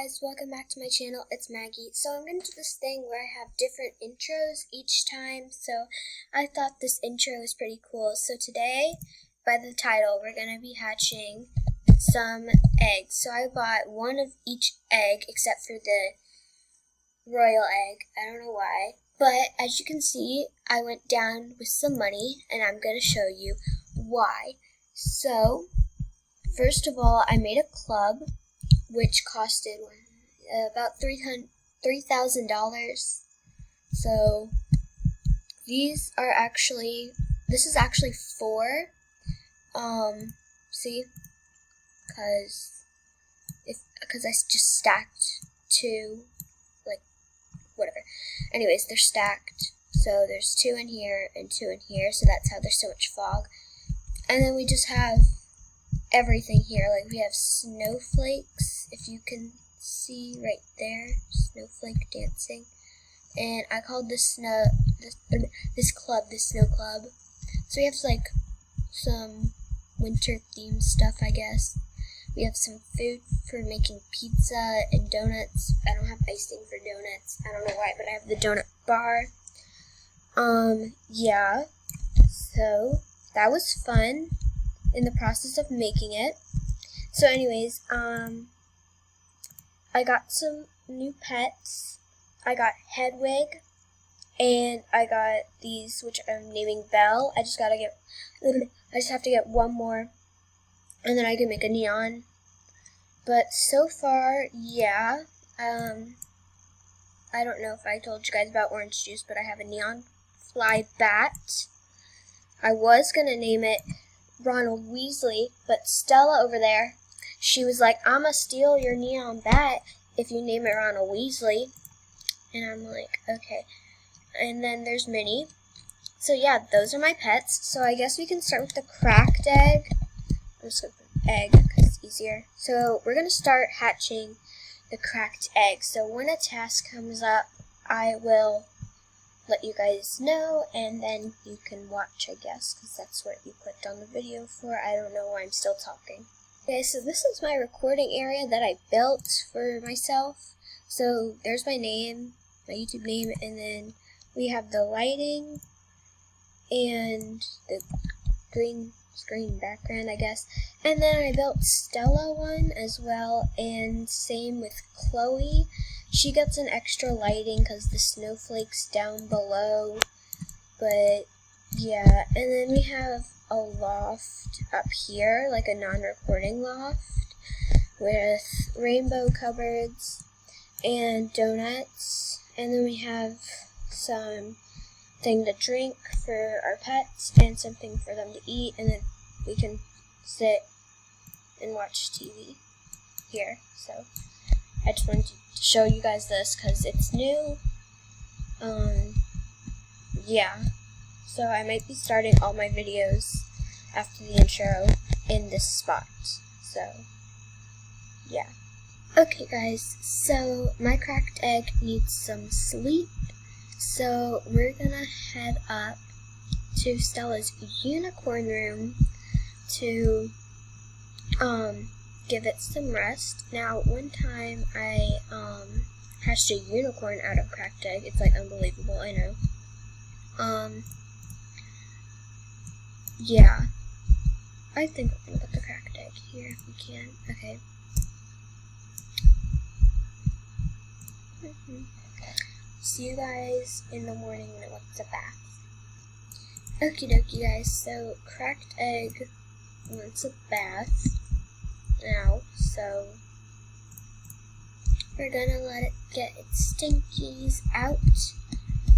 guys, welcome back to my channel. It's Maggie. So I'm going to do this thing where I have different intros each time, so I thought this intro was pretty cool. So today, by the title, we're going to be hatching some eggs. So I bought one of each egg except for the royal egg. I don't know why. But as you can see, I went down with some money and I'm going to show you why. So, first of all, I made a club which costed about $3,000. So this is actually 4. See, because I just stacked 2, like whatever. Anyways, they're stacked. So there's 2 in here and 2 in here. So that's how there's so much fog. And then we just have everything here. Like we have snowflakes, if you can see right there, snowflake dancing. And I called this club the snow club. So we have like some winter themed stuff, I guess. We have some food for making pizza and donuts. I don't have icing for donuts. I don't know why, but I have the donut bar. Yeah. So that was fun in the process of making it. So anyways, I got some new pets. I got Hedwig, and I got these, which I'm naming Belle. I just have to get one more, and then I can make a neon. But so far, yeah, I don't know if I told you guys about orange juice, but I have a neon fly bat. I was gonna name it Ronald Weasley, but Stella over there, she was like, I'ma steal your neon bat if you name it Ronald Weasley. And I'm like, okay. And then there's Minnie. So yeah, those are my pets. So I guess we can start with the cracked egg. I'm just going to put egg because it's easier. So we're going to start hatching the cracked egg. So when a task comes up, I will let you guys know, and then you can watch, I guess, because that's what you clicked on the video for. I don't know why I'm still talking. Okay, so this is my recording area that I built for myself. So there's my name, my YouTube name, and then we have the lighting and the green screen background, I guess. And then I built Stella one as well, and same with Chloe. She gets an extra lighting because the snowflakes down below, but yeah. And then we have a loft up here, like a non-recording loft, with rainbow cupboards and donuts. And then we have something to drink for our pets and something for them to eat, and then we can sit and watch TV here. So I just wanted to show you guys this because it's new. Yeah. So I might be starting all my videos after the intro in this spot. So yeah. Okay guys, so my cracked egg needs some sleep. So we're gonna head up to Stella's unicorn room to give it some rest. Now, one time I hatched a unicorn out of cracked egg. It's like unbelievable, I know. Yeah. I think we're gonna put the cracked egg here if we can. Okay. See you guys in the morning when it wants a bath. Okie dokie guys, so cracked egg wants a bath now, so we're gonna let it get its stinkies out,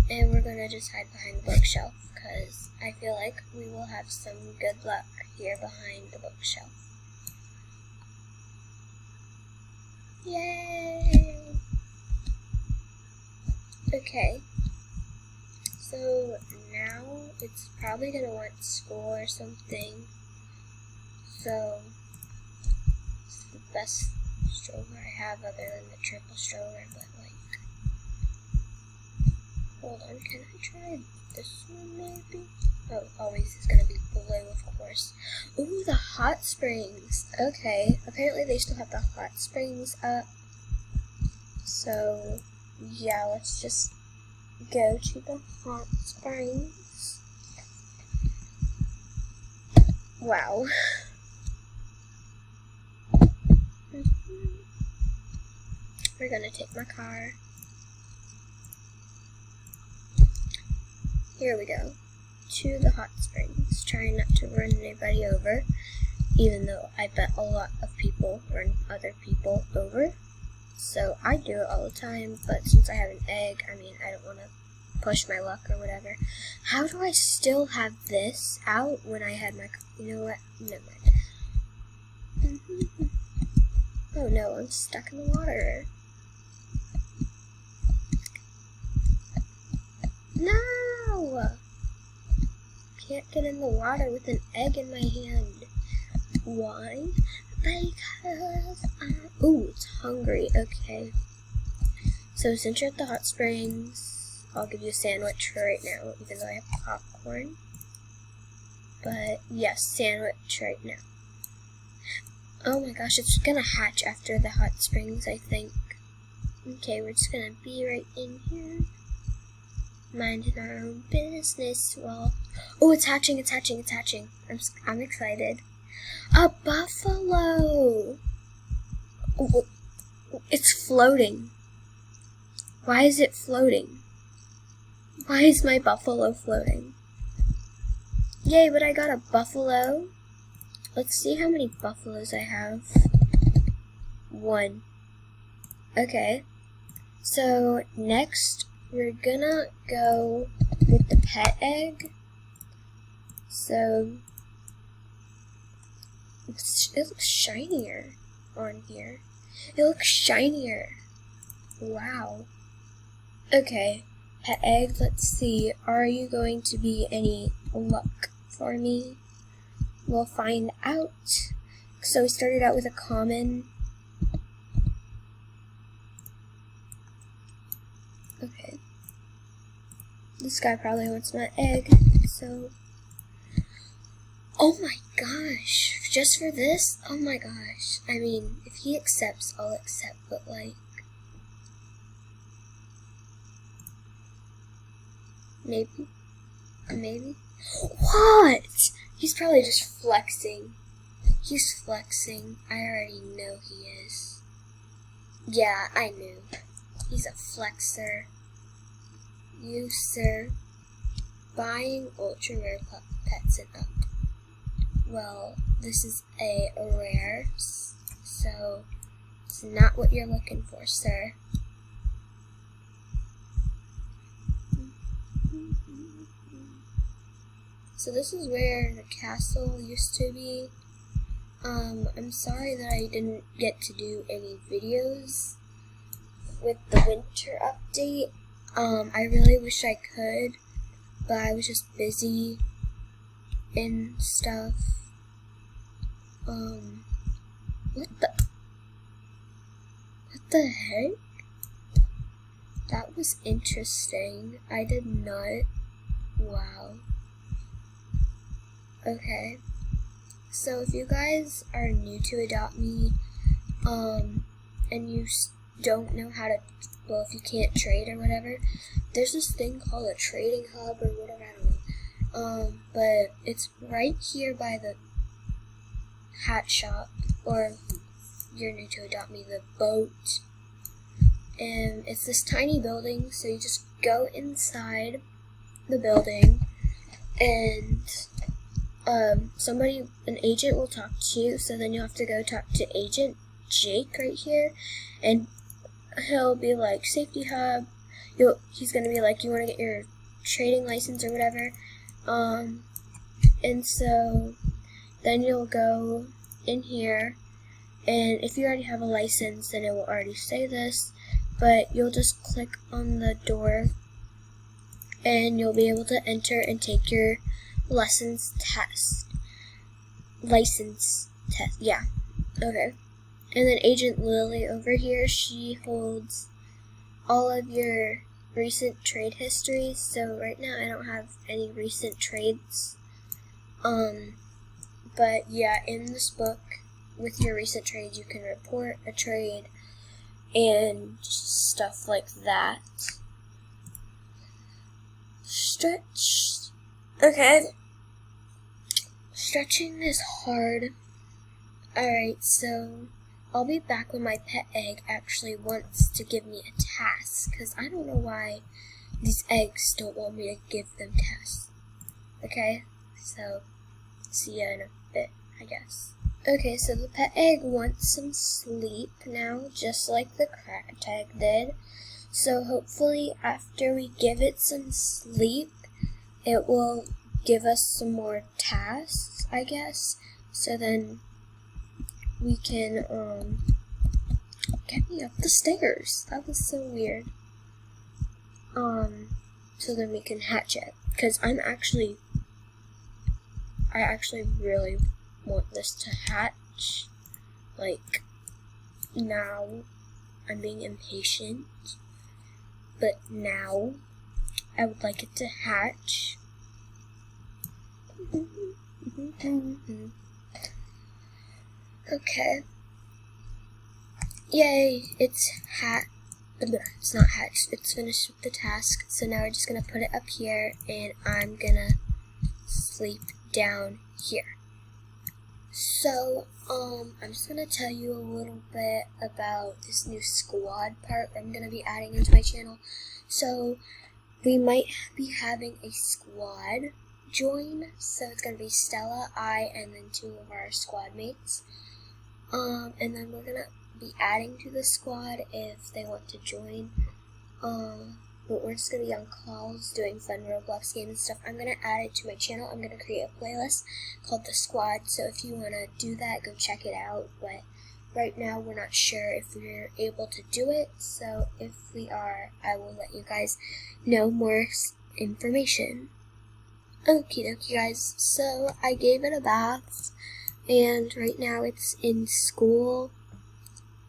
and we're gonna just hide behind the bookshelf because I feel like we will have some good luck here behind the bookshelf. Yay! Okay, so now it's probably gonna want school or something, so it's the best stroller I have other than the triple stroller, but like, hold on, can I try this one maybe? Oh, always is gonna be blue, of course. Ooh, the hot springs. Okay, apparently they still have the hot springs up. So, yeah, let's just go to the hot springs. Wow. We're gonna take my car. Here we go. To the hot springs. Trying not to run anybody over, even though I bet a lot of people run other people over. So I do it all the time, but since I have an egg, I mean, I don't want to push my luck or whatever. How do I still have this out when I had my, you know what, never mind. Oh no, I'm stuck in the water. No! Can't get in the water with an egg in my hand. Why? Because ooh, it's hungry. Okay. So since you're at the hot springs, I'll give you a sandwich for right now, even though I have popcorn. But yes, sandwich right now. Oh my gosh, it's gonna hatch after the hot springs, I think. Okay, we're just gonna be right in here, minding our own business. Well, oh, it's hatching, it's hatching, it's hatching. I'm excited. A buffalo! Oh, it's floating. Why is it floating? Why is my buffalo floating? Yay, but I got a buffalo. Let's see how many buffaloes I have. 1. Okay. So, next, we're gonna go with the pet egg. So, it looks shinier on here. It looks shinier. Wow. Okay, pet egg, let's see. Are you going to be any luck for me? We'll find out. So we started out with a common. Okay. This guy probably wants my egg, so. Oh my gosh, just for this? Oh my gosh. I mean, if he accepts, I'll accept, but like. Maybe. What? He's probably just flexing. He's flexing. I already know he is. Yeah, I knew. He's a flexer. You, sir, buying ultra rare pets and up. Well, this is a rare, so it's not what you're looking for, sir. So this is where the castle used to be. I'm sorry that I didn't get to do any videos with the winter update. I really wish I could, but I was just busy and stuff. What the heck? That was interesting. I did not. Wow. Okay. So if you guys are new to Adopt Me, and you don't know how to, well, if you can't trade or whatever, there's this thing called a trading hub or whatever, I don't know. But it's right here by the hat shop, or you're new to Adopt Me, the boat. And it's this tiny building, so you just go inside the building, and an agent will talk to you, so then you'll have to go talk to Agent Jake right here, and he'll be like, safety hub, he's gonna be like, you wanna get your trading license or whatever, and so then you'll go in here, and if you already have a license, then it will already say this, but you'll just click on the door, and you'll be able to enter and take your license test, yeah, okay. And then Agent Lily over here, she holds all of your recent trade histories, so right now I don't have any recent trades, but yeah, in this book, with your recent trades, you can report a trade, and stuff like that. Stretch. Okay. Stretching is hard. Alright, so I'll be back when my pet egg actually wants to give me a task, because I don't know why these eggs don't want me to give them tasks. Okay, so see ya in a bit, I guess. Okay, so the pet egg wants some sleep now, just like the cracked egg did. So hopefully after we give it some sleep, it will give us some more tasks, I guess. So then we can get me up the stairs. That was so weird. So then we can hatch it, because I actually really want this to hatch. Like, now. I'm being impatient, but now I would like it to hatch. Okay. Yay, it's not hatched, it's finished with the task. So now we're just gonna put it up here, and I'm gonna sleep down here. So, I'm just gonna tell you a little bit about this new squad part I'm gonna be adding into my channel. So, we might be having a squad join. So it's gonna be Stella, I, and then 2 of our squad mates. And then we're gonna be adding to the squad if they want to join. But we're just gonna be on calls doing fun Roblox games and stuff. I'm gonna add it to my channel. I'm gonna create a playlist called The Squad. So if you wanna do that, go check it out. But right now we're not sure if we're able to do it. So if we are, I will let you guys know more information. Okie dokie guys, so I gave it a bath, and right now it's in school,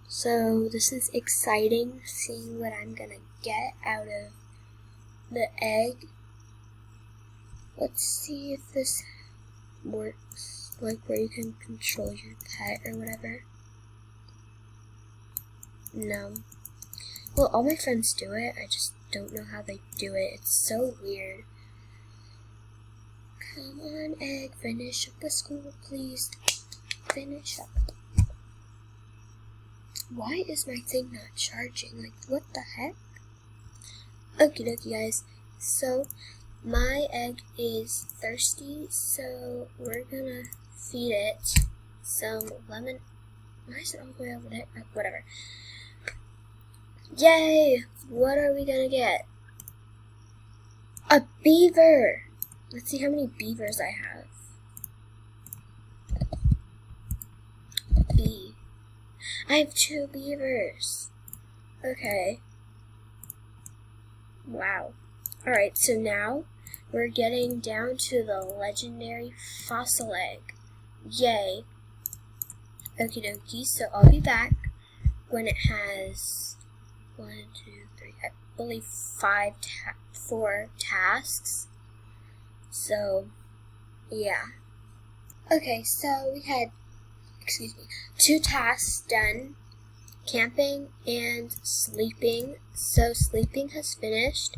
so this is exciting, seeing what I'm gonna get out of the egg. Let's see if this works, like where you can control your pet or whatever. No. Well, all my friends do it, I just don't know how they do it. It's so weird. Come on, egg, finish up the school, please. Finish up. Why is my thing not charging? Like, what the heck? Okie dokie, guys. So, my egg is thirsty, so we're gonna feed it some lemon. Why is it all the way over there? Whatever. Yay! What are we gonna get? A beaver! Let's see how many beavers I have. I have 2 beavers. Okay. Wow. Alright, so now we're getting down to the legendary fossil egg. Yay. Okie dokie, so I'll be back when it has 1, 2, 3, I believe 4 tasks. So, yeah. Okay, so we had, 2 tasks done, camping and sleeping. So sleeping has finished.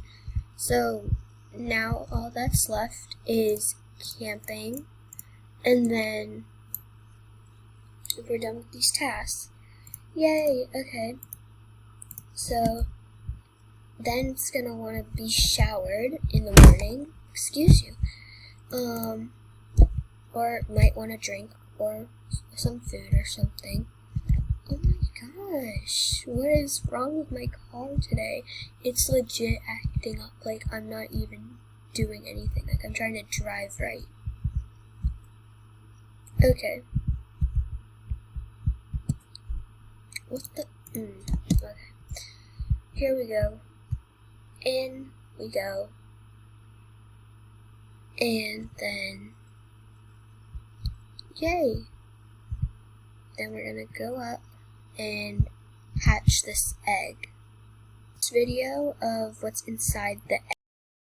So now all that's left is camping, and then we're done with these tasks. Yay, okay. So then it's gonna wanna be showered in the morning. Excuse you. Or it might want to drink or some food or something. Oh my gosh, what is wrong with my car today? It's legit acting up like I'm not even doing anything, like I'm trying to drive right. Okay. What the? Okay. Here we go. In we go. And then, yay! Then we're gonna go up and hatch this egg. This video of what's inside the egg.